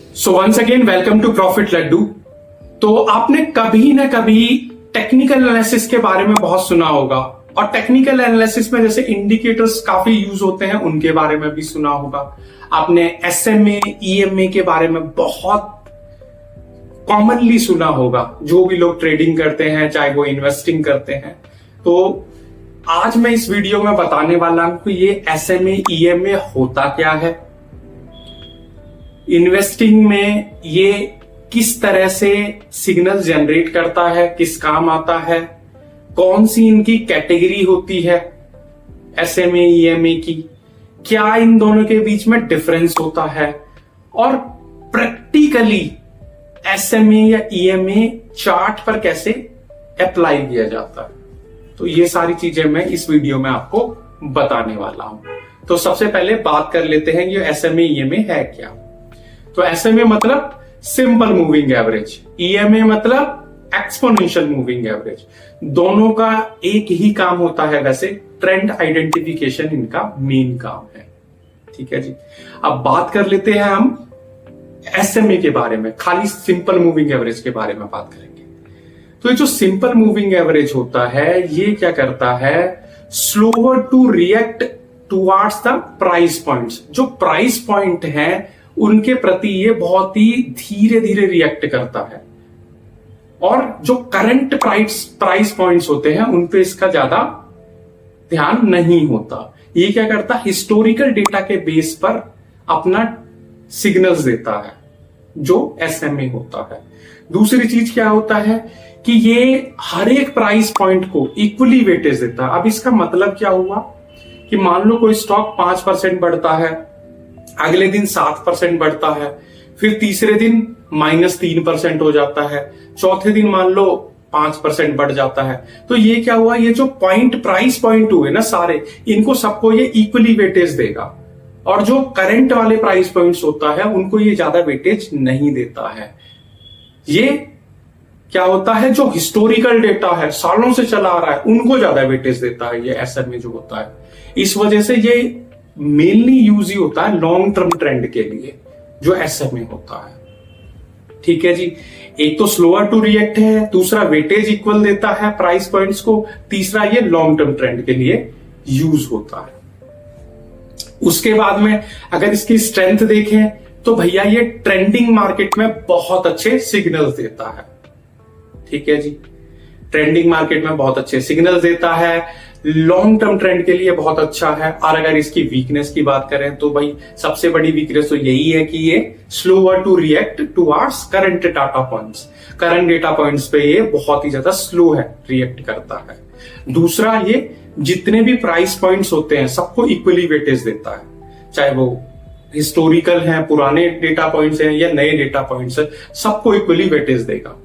So once again welcome to Profit Laddoo. तो आपने कभी ना कभी टेक्निकल एनालिसिस के बारे में बहुत सुना होगा, और टेक्निकल एनालिसिस में जैसे इंडिकेटर्स काफी यूज होते हैं उनके बारे में भी सुना होगा। आपने एसएमए, ईएमए के बारे में बहुत कॉमनली सुना होगा, जो भी लोग ट्रेडिंग करते हैं चाहे वो इन्वेस्टिंग करते हैं। तो आज मैं इस वीडियो में बताने वाला हूं कि ये एसएमए, ईएमए होता क्या है, इन्वेस्टिंग में ये किस तरह से सिग्नल जनरेट करता है, किस काम आता है, कौन सी इनकी कैटेगरी होती है एसएमए, ईएमए की, क्या इन दोनों के बीच में डिफरेंस होता है, और प्रैक्टिकली एसएमए या ईएमए चार्ट पर कैसे अप्लाई किया जाता है। तो ये सारी चीजें मैं इस वीडियो में आपको बताने वाला हूं। तो सबसे पहले बात कर लेते हैं ये एसएमए, ईएमए है क्या। तो एसएमए मतलब सिंपल मूविंग एवरेज, ईएमए मतलब एक्सपोनेंशियल मूविंग एवरेज। दोनों का एक ही काम होता है, वैसे ट्रेंड आइडेंटिफिकेशन इनका मेन काम है। ठीक है जी। अब बात कर लेते हैं हम एसएमए के बारे में, खाली सिंपल मूविंग एवरेज के बारे में बात करेंगे। तो ये जो सिंपल मूविंग एवरेज होता है ये क्या करता है, slower to react towards the price points. जो प्राइस पॉइंट है उनके प्रति ये बहुत ही धीरे धीरे रिएक्ट करता है, और जो करंट प्राइस पॉइंट्स होते हैं उन पे इसका ज्यादा ध्यान नहीं होता। ये क्या करता है, हिस्टोरिकल डेटा के बेस पर अपना सिग्नल्स देता है, जो एसएमए होता है। दूसरी चीज क्या होता है कि ये हर एक प्राइस पॉइंट को इक्वली वेटेज देता है। अब इसका मतलब क्या हुआ कि मान लो कोई स्टॉक 5% बढ़ता है, अगले दिन 7% बढ़ता है, फिर तीसरे दिन -3% हो जाता है, चौथे दिन मान लो 5% बढ़ जाता है। तो ये क्या हुआ, ये जो प्राइस पॉइंट हुए ना सारे, इनको सबको ये इक्वली वेटेज देगा, और जो करंट वाले प्राइस पॉइंट्स होता है उनको ये ज्यादा वेटेज नहीं देता है। ये क्या होता है, जो हिस्टोरिकल डेटा है, सालों से चला आ रहा है, उनको ज्यादा वेटेज देता है ये एसएमए जो होता है। इस वजह से ये मेनली यूज ही होता है लॉन्ग टर्म ट्रेंड के लिए, जो एसएमए होता है। ठीक है जी। एक तो स्लोअर टू रिएक्ट है, दूसरा वेटेज इक्वल देता है प्राइस पॉइंट्स को, तीसरा ये लॉन्ग टर्म ट्रेंड के लिए यूज होता है। उसके बाद में अगर इसकी स्ट्रेंथ देखें तो भैया ये ट्रेंडिंग मार्केट में बहुत अच्छे सिग्नल्स देता है। ठीक है जी। ट्रेंडिंग मार्केट में बहुत अच्छे सिग्नल्स देता है, लॉन्ग टर्म ट्रेंड के लिए बहुत अच्छा है। और अगर इसकी वीकनेस की बात करें तो भाई सबसे बड़ी वीकनेस तो यही है कि ये slower to react towards current data points. Current data points पे ये बहुत ही ज्यादा स्लो है, रिएक्ट करता है। दूसरा, ये जितने भी प्राइस पॉइंट्स होते हैं सबको इक्वली वेटेज देता है, चाहे वो हिस्टोरिकल हैं, पुराने डेटा पॉइंट्स हैं या नए डेटा पॉइंट्स हैं, सबको इक्वली वेटेज देगा।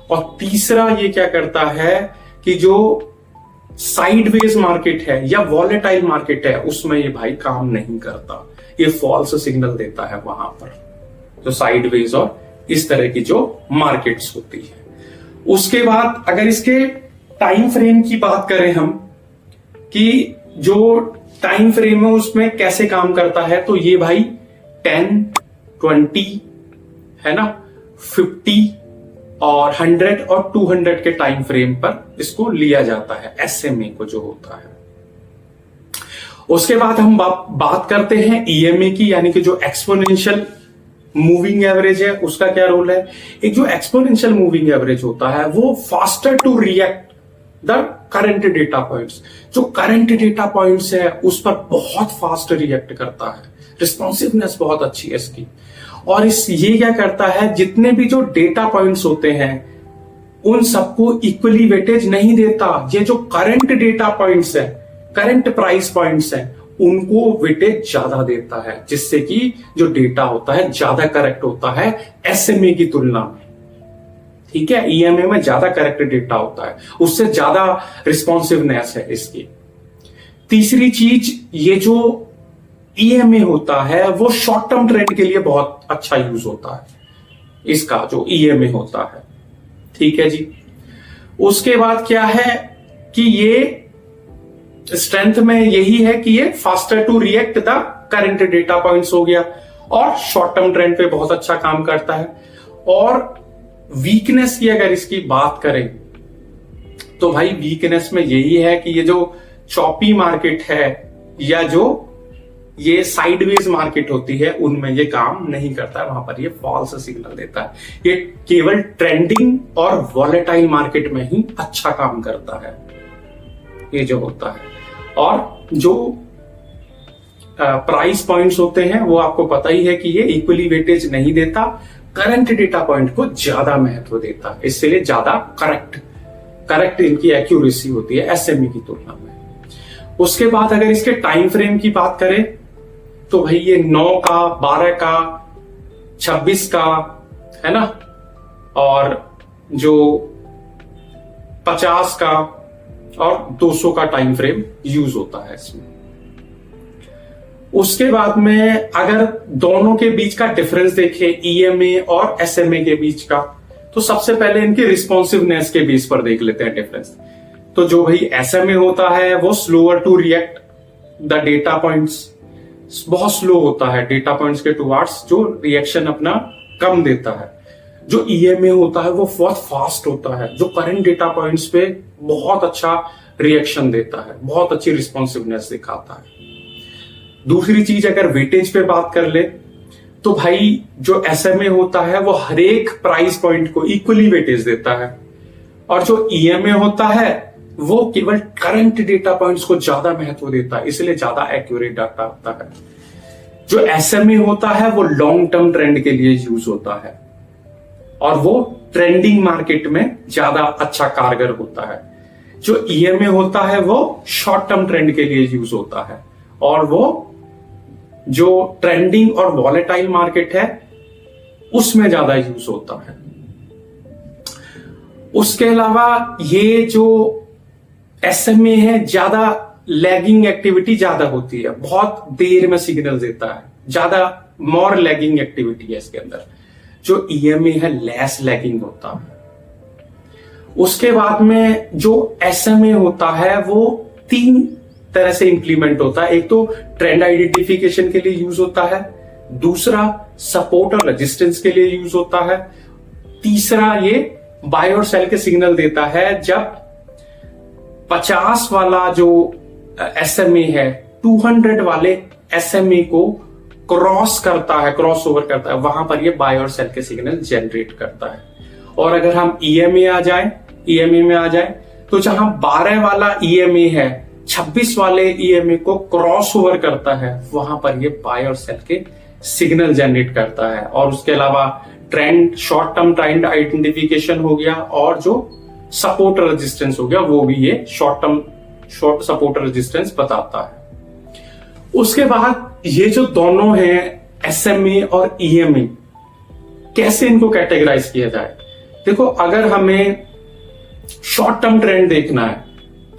और तीसरा ये क्या करता है कि जो साइडवेज मार्केट है या वॉलेटाइल मार्केट है उसमें ये भाई काम नहीं करता, ये फॉल्स सिग्नल देता है वहां पर, जो साइडवेज और इस तरह की जो मार्केट्स होती है। उसके बाद अगर इसके टाइम फ्रेम की बात करें हम, कि जो टाइम फ्रेम है उसमें कैसे काम करता है, तो ये भाई 10, 20 है ना, 50 और 100 और 200 के टाइम फ्रेम पर इसको लिया जाता है, एसएमए को जो होता है। उसके बाद हम बात करते हैं ईएमए की, यानी कि जो एक्सपोनेंशियल मूविंग एवरेज है उसका क्या रोल है। एक जो एक्सपोनेंशियल मूविंग एवरेज होता है वो faster to react the current data points. जो करंट डेटा पॉइंट्स है उस पर बहुत फास्ट रिएक्ट करता है, रिस्पॉन्सिवनेस बहुत अच्छी है इसकी। और ये क्या करता है, जितने भी जो डेटा पॉइंट्स होते हैं उन सबको इक्वली वेटेज नहीं देता। ये जो करंट डेटा पॉइंट्स है, करंट प्राइस पॉइंट्स हैं, उनको वेटेज ज्यादा देता है, जिससे कि जो डेटा होता है ज्यादा करेक्ट होता है एसएमए की तुलना में। ठीक है, ईएमए में ज्यादा करेक्ट डेटा होता है, उससे ज्यादा रिस्पॉन्सिवनेस है इसकी। तीसरी चीज, ये जो ईएमए होता है वो शॉर्ट टर्म ट्रेंड के लिए बहुत अच्छा यूज होता है इसका, जो ईएमए होता है। ठीक है जी। उसके बाद क्या है कि ये स्ट्रेंथ में यही है कि ये faster to react the current data points हो गया। और शॉर्ट टर्म ट्रेंड पे बहुत अच्छा काम करता है। और वीकनेस की अगर इसकी बात करें तो भाई वीकनेस में यही है कि ये जो चॉपी मार्केट है या जो ये साइडवेज मार्केट होती है उनमें ये काम नहीं करता है, वहां पर ये फॉल्स सिग्नल देता है। ये केवल ट्रेंडिंग और वॉलेटाइल मार्केट में ही अच्छा काम करता है ये जो होता है। और जो प्राइस पॉइंट्स होते हैं वो आपको पता ही है कि ये इक्वली वेटेज नहीं देता, करंट डेटा पॉइंट को ज्यादा महत्व देता है, इसलिए ज्यादा करेक्ट इनकी एक्यूरेसी होती है एसएमई की तुलना में। उसके बाद अगर इसके टाइम फ्रेम की बात करें तो भाई ये 9 का, 12 का, 26 का है ना, और जो 50 का और 200 का टाइम फ्रेम यूज होता है इसमें। उसके बाद में अगर दोनों के बीच का डिफरेंस देखें ईएमए और एसएमए के बीच का, तो सबसे पहले इनकी रिस्पॉन्सिवनेस के बेस पर देख लेते हैं डिफरेंस। तो जो भाई एसएमए होता है वो slower to react the data points, बहुत स्लो होता है डेटा पॉइंट्स के टुवार्ड्स, जो रिएक्शन अपना कम देता है। जो ईएमए होता है वो बहुत फास्ट होता है, जो करंट डेटा पॉइंट्स पे बहुत अच्छा रिएक्शन देता है, बहुत अच्छी रिस्पॉन्सिवनेस दिखाता है। दूसरी चीज अगर वेटेज पे बात कर ले तो भाई जो एसएमए होता है वो हर एक प्राइस पॉइंट को इक्वली वेटेज देता है, और जो ईएमए होता है वो केवल करंट डेटा पॉइंट्स को ज्यादा महत्व देता है, इसलिए ज्यादा एक्यूरेट डाटा होता है। जो एसएमए होता है वो लॉन्ग टर्म ट्रेंड के लिए यूज होता है और वो ट्रेंडिंग मार्केट में ज्यादा अच्छा कारगर होता है। जो ईएमए होता है वो शॉर्ट टर्म ट्रेंड के लिए यूज होता है और वो जो ट्रेंडिंग और वॉलेटाइल मार्केट है उसमें ज्यादा यूज होता है। उसके अलावा ये जो एसएमए है ज्यादा लैगिंग एक्टिविटी ज्यादा होती है, बहुत देर में सिग्नल देता है, ज्यादा मोर लैगिंग एक्टिविटी है इसके अंदर। जो ईएमए है लेस लैगिंग होता है। उसके बाद में जो एसएमए होता है वो 3 तरह से इंप्लीमेंट होता है। एक तो ट्रेंड आइडेंटिफिकेशन के लिए यूज होता है, दूसरा सपोर्ट और रेजिस्टेंस के लिए यूज होता है, तीसरा ये बाय और सेल के सिग्नल देता है जब 50 वाला जो एसएमए है 200 वाले एसएमए को क्रॉस करता है, क्रॉस ओवर करता है, वहां पर ये बाय और सेल के सिग्नल जनरेट करता है। और अगर हम ईएमए में आ जाए तो जहां 12 वाला ईएमए है 26 वाले ईएमए को क्रॉस ओवर करता है, वहां पर ये बाय और सेल के सिग्नल जनरेट करता है। और उसके अलावा trend, short term trend identification हो गया और जो सपोर्ट रेजिस्टेंस हो गया वो भी ये शॉर्ट सपोर्ट रेजिस्टेंस बताता है। उसके बाद ये जो दोनों हैं एसएमए और ईएमए, कैसे इनको कैटेगराइज किया जाए? देखो, अगर हमें शॉर्ट टर्म ट्रेंड देखना है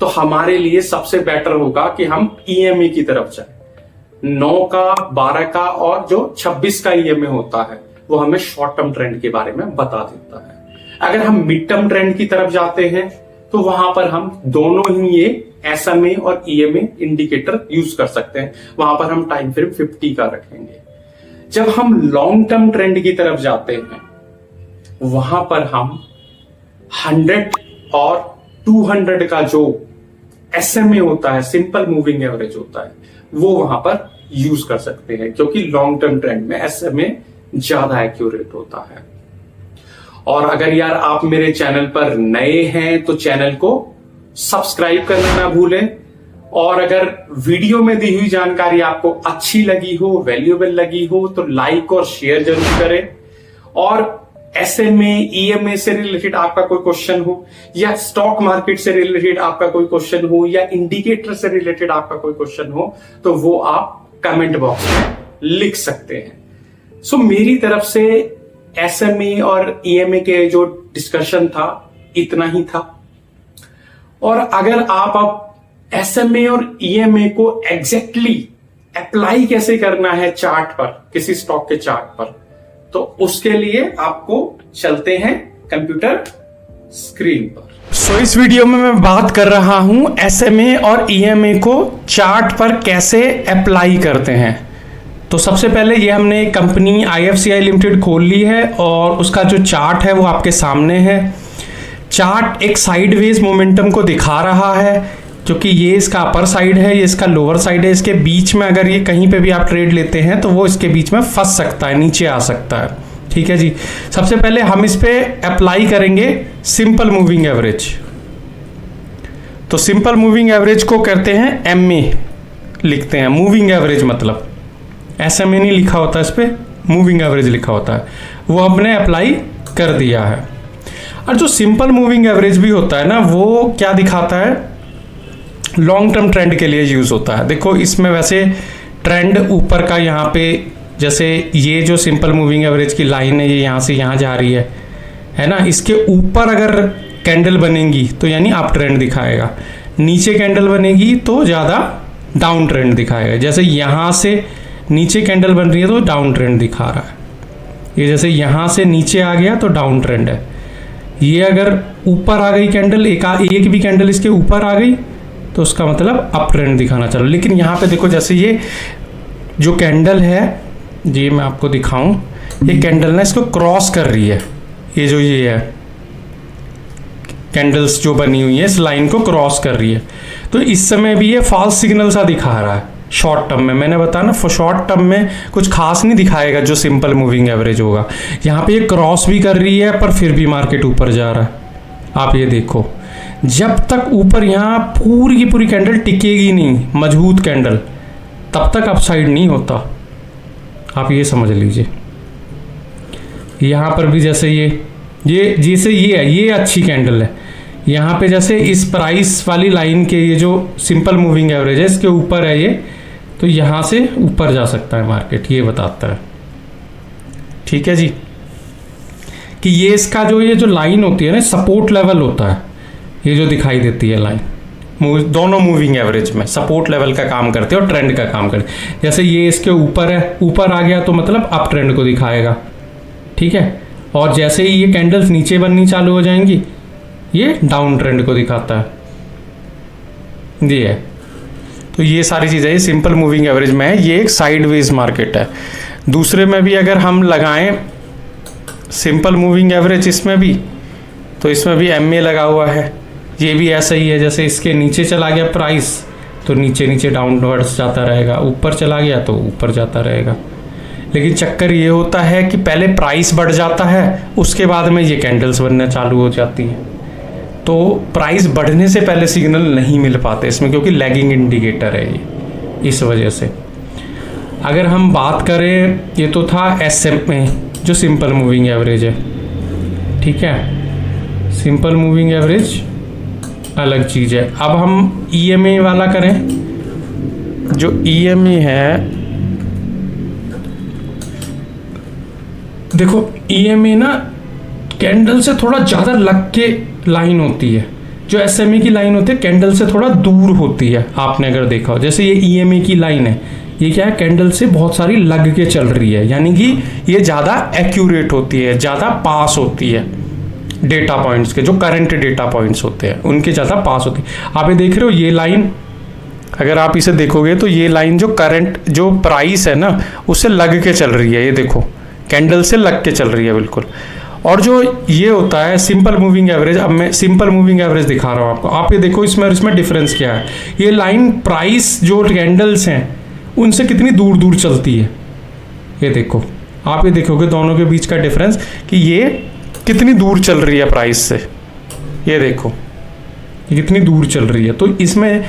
तो हमारे लिए सबसे बेटर होगा कि हम ईएमए की तरफ जाए। 9 का, 12 का और जो 26 का ईएमए होता है वो हमें शॉर्ट टर्म ट्रेंड के बारे में बता देता है। अगर हम मिड टर्म ट्रेंड की तरफ जाते हैं तो वहां पर हम दोनों ही ये एसएमए और ईएमए इंडिकेटर यूज कर सकते हैं। वहां पर हम टाइम फ्रेम 50 का रखेंगे। जब हम लॉन्ग टर्म ट्रेंड की तरफ जाते हैं वहां पर हम 100 और 200 का जो एसएमए होता है, सिंपल मूविंग एवरेज होता है, वो वहां पर यूज कर सकते हैं, क्योंकि लॉन्ग टर्म ट्रेंड में एसएमए ज्यादा एक्यूरेट होता है। और अगर यार आप मेरे चैनल पर नए हैं तो चैनल को सब्सक्राइब करना ना भूलें। और अगर वीडियो में दी हुई जानकारी आपको अच्छी लगी हो, वैल्यूएबल लगी हो, तो लाइक और शेयर जरूर करें। और एसएमए, ईएमए से रिलेटेड आपका कोई क्वेश्चन हो, या स्टॉक मार्केट से रिलेटेड आपका कोई क्वेश्चन हो, या इंडिकेटर से रिलेटेड आपका कोई क्वेश्चन हो, तो वो आप कमेंट बॉक्स में लिख सकते हैं। सो मेरी तरफ से एसएमए और ईएमए के जो डिस्कशन था इतना ही था। और अगर आप अब एसएमए और ईएमए को एग्जैक्टली अप्लाई कैसे करना है चार्ट पर, किसी स्टॉक के चार्ट पर, तो उसके लिए आपको चलते हैं कंप्यूटर स्क्रीन पर। सो इस वीडियो में मैं बात कर रहा हूं एसएमए और ईएमए को चार्ट पर कैसे अप्लाई करते हैं। तो सबसे पहले ये हमने कंपनी IFCI लिमिटेड खोल ली है और उसका जो चार्ट है वो आपके सामने है। चार्ट एक साइडवेज मोमेंटम को दिखा रहा है, क्योंकि ये इसका अपर साइड है, ये इसका लोअर साइड है। इसके बीच में अगर ये कहीं पे भी आप ट्रेड लेते हैं तो वो इसके बीच में फंस सकता है, नीचे आ सकता है। ठीक है जी। सबसे पहले हम इस पे अप्लाई करेंगे सिंपल मूविंग एवरेज। तो सिंपल मूविंग एवरेज को कहते हैं MA लिखते हैं, मूविंग एवरेज मतलब SMA नहीं लिखा होता, इस पे मूविंग एवरेज लिखा होता है। वो हमने अप्लाई कर दिया है। और जो सिंपल मूविंग एवरेज भी होता है ना, वो क्या दिखाता है, लॉन्ग टर्म ट्रेंड के लिए यूज होता है। देखो इसमें वैसे ट्रेंड ऊपर का यहाँ पे, जैसे ये जो सिंपल मूविंग एवरेज की लाइन है ये यहाँ से यहाँ जा रही है ना, इसके ऊपर अगर कैंडल बनेगी तो यानी अप ट्रेंड दिखाएगा, नीचे कैंडल बनेगी तो ज़्यादा डाउन ट्रेंड दिखाएगा। जैसे यहाँ से नीचे कैंडल बन रही है तो डाउन ट्रेंड दिखा रहा है, ये जैसे यहाँ से नीचे आ गया तो डाउन ट्रेंड है। ये अगर ऊपर आ गई कैंडल, एक भी कैंडल इसके ऊपर आ गई तो उसका मतलब अप ट्रेंड दिखाना चलो। लेकिन यहाँ पे देखो, जैसे ये जो कैंडल है, ये मैं आपको दिखाऊं, ये कैंडल ना इसको क्रॉस कर रही है, ये जो ये है कैंडल्स जो बनी हुई है इस लाइन को क्रॉस कर रही है। तो इस समय भी ये फॉल्स सिग्नल सा दिखा रहा है शॉर्ट टर्म में। मैंने बताया ना, शॉर्ट टर्म में कुछ खास नहीं दिखाएगा जो सिंपल मूविंग एवरेज होगा। यहाँ पे ये क्रॉस भी कर रही है पर फिर भी मार्केट ऊपर जा रहा है। आप ये देखो, जब तक ऊपर यहाँ पूरी की पूरी कैंडल टिकेगी नहीं, मजबूत कैंडल, तब तक अपसाइड नहीं होता। आप ये समझ लीजिए। यहाँ पर भी जैसे ये जैसे ये है, ये अच्छी कैंडल है। यहाँ पे जैसे इस प्राइस वाली लाइन के ये जो सिंपल मूविंग एवरेज है इसके ऊपर है ये, तो यहाँ से ऊपर जा सकता है मार्केट, ये बताता है। ठीक है जी, कि ये इसका ये जो लाइन होती है ना, सपोर्ट लेवल होता है, ये जो दिखाई देती है लाइन, दोनों मूविंग एवरेज में सपोर्ट लेवल का काम करते हैं और ट्रेंड का काम करते हैं। जैसे ये इसके ऊपर है, ऊपर आ गया तो मतलब अप ट्रेंड को दिखाएगा। ठीक है, और जैसे ही ये कैंडल्स नीचे बननी चालू हो जाएंगी ये डाउन ट्रेंड को दिखाता है। ये है, तो ये सारी चीज़ें ये सिंपल मूविंग एवरेज में है। ये एक साइडवेज मार्केट है। दूसरे में भी अगर हम लगाएं सिंपल मूविंग एवरेज इसमें भी, तो इसमें भी MA लगा हुआ है। ये भी ऐसा ही है, जैसे इसके नीचे चला गया प्राइस तो नीचे नीचे डाउनवर्ड्स जाता रहेगा, ऊपर चला गया तो ऊपर जाता रहेगा। लेकिन चक्कर ये होता है कि पहले प्राइस बढ़ जाता है, उसके बाद में ये कैंडल्स बनना चालू हो जाती हैं। तो प्राइस बढ़ने से पहले सिग्नल नहीं मिल पाते इसमें, क्योंकि लैगिंग इंडिकेटर है ये, इस वजह से। अगर हम बात करें, ये तो था SMA जो सिंपल मूविंग एवरेज है। ठीक है, सिंपल मूविंग एवरेज अलग चीज़ है। अब हम EMA वाला करें। जो EMA है, देखो EMA ना कैंडल से थोड़ा ज़्यादा लग के लाइन होती है। जो SMA की लाइन होती है कैंडल से थोड़ा दूर होती है। आपने अगर देखा हो, जैसे ये EMA की लाइन है, ये क्या है, कैंडल से बहुत सारी लग के चल रही है, यानी कि ये ज़्यादा एक्यूरेट होती है, ज़्यादा पास होती है डेटा पॉइंट्स के, जो करंट डेटा पॉइंट्स होते हैं उनके ज़्यादा पास होती है। आप ये देख रहे हो, ये लाइन अगर आप इसे देखोगे तो ये लाइन जो करंट जो प्राइस है ना उससे लग के चल रही है। ये देखो, कैंडल से लग के चल रही है बिल्कुल। और जो ये होता है सिंपल मूविंग एवरेज, अब मैं सिंपल मूविंग एवरेज दिखा रहा हूँ आपको। आप ये देखो, इसमें डिफरेंस क्या है। ये लाइन प्राइस जो कैंडल्स हैं उनसे कितनी दूर दूर चलती है, ये देखो। आप ये देखोगे दोनों के बीच का डिफरेंस कि ये कितनी दूर चल रही है प्राइस से। ये देखो ये कितनी दूर चल रही है। तो इसमें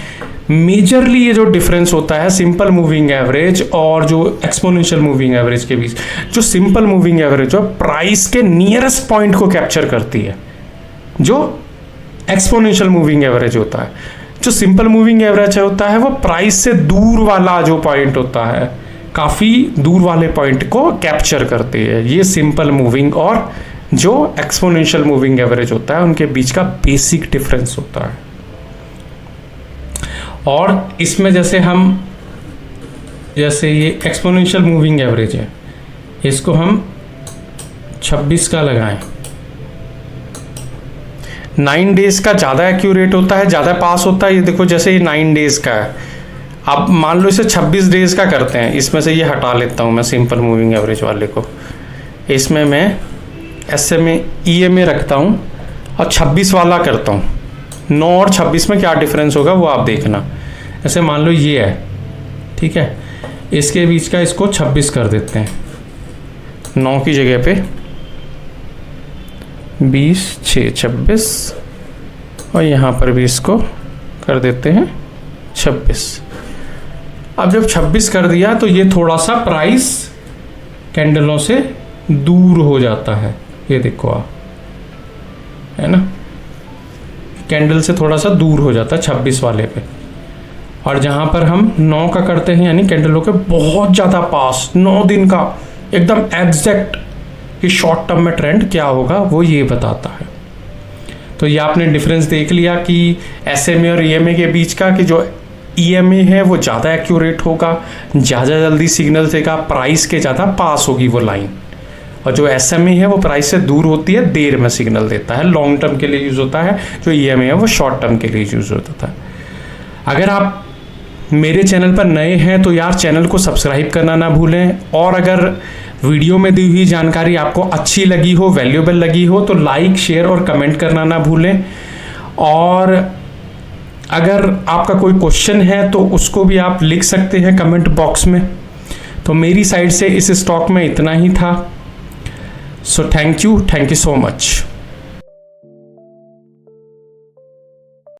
मेजरली ये जो डिफरेंस होता है सिंपल मूविंग एवरेज और जो एक्सपोनेंशियल मूविंग एवरेज के बीच, जो सिंपल मूविंग एवरेज है प्राइस के नियरेस्ट पॉइंट को कैप्चर करती है, जो एक्सपोनेंशियल मूविंग एवरेज होता है। जो सिंपल मूविंग एवरेज होता है वो प्राइस से दूर वाला जो पॉइंट होता है, काफ़ी दूर वाले पॉइंट को कैप्चर करती है। ये सिंपल मूविंग और जो एक्सपोनेंशियल मूविंग एवरेज होता है उनके बीच का बेसिक डिफरेंस होता है। और इसमें जैसे ये एक्सपोनेंशियल मूविंग एवरेज है, इसको हम 26 का लगाएं, 9 डेज का ज़्यादा एक्यूरेट होता है, ज़्यादा पास होता है। ये देखो, जैसे ये 9 डेज का है, अब मान लो इसे 26 डेज का करते हैं, इसमें से ये हटा लेता हूँ मैं सिंपल मूविंग एवरेज वाले को, इसमें मैं SMA EMA रखता हूँ और 26 वाला करता हूँ। 9 और 26 में क्या डिफरेंस होगा वो आप देखना। ऐसे मान लो ये है, ठीक है, इसके बीच का इसको 26 कर देते हैं, 9 की जगह पे 20 6 26 और यहाँ पर भी इसको कर देते हैं 26। अब जब 26 कर दिया तो ये थोड़ा सा प्राइस कैंडलों से दूर हो जाता है, ये देखो आप, है ना, कैंडल से थोड़ा सा दूर हो जाता है 26 वाले पे। और जहाँ पर हम 9 का करते हैं यानी कैंडलों के बहुत ज़्यादा पास, 9 दिन का एकदम एग्जैक्ट कि शॉर्ट टर्म में ट्रेंड क्या होगा वो ये बताता है। तो ये आपने डिफरेंस देख लिया कि SMA और EMA के बीच का, कि जो EMA है वो ज़्यादा एक्यूरेट होगा, ज़्यादा जल्दी सिग्नल देगा, प्राइस के ज़्यादा पास होगी वो लाइन, और जो SMA है वो प्राइस से दूर होती है, देर में सिग्नल देता है, लॉन्ग टर्म के लिए यूज़ होता है। जो EMA है वो शॉर्ट टर्म के लिए यूज़ होता था। अगर आप मेरे चैनल पर नए हैं तो यार चैनल को सब्सक्राइब करना ना भूलें, और अगर वीडियो में दी हुई जानकारी आपको अच्छी लगी हो, वैल्यूएबल लगी हो, तो लाइक शेयर और कमेंट करना ना भूलें। और अगर आपका कोई क्वेश्चन है तो उसको भी आप लिख सकते हैं कमेंट बॉक्स में। तो मेरी साइड से इस स्टॉक में इतना ही था। So thank you so much.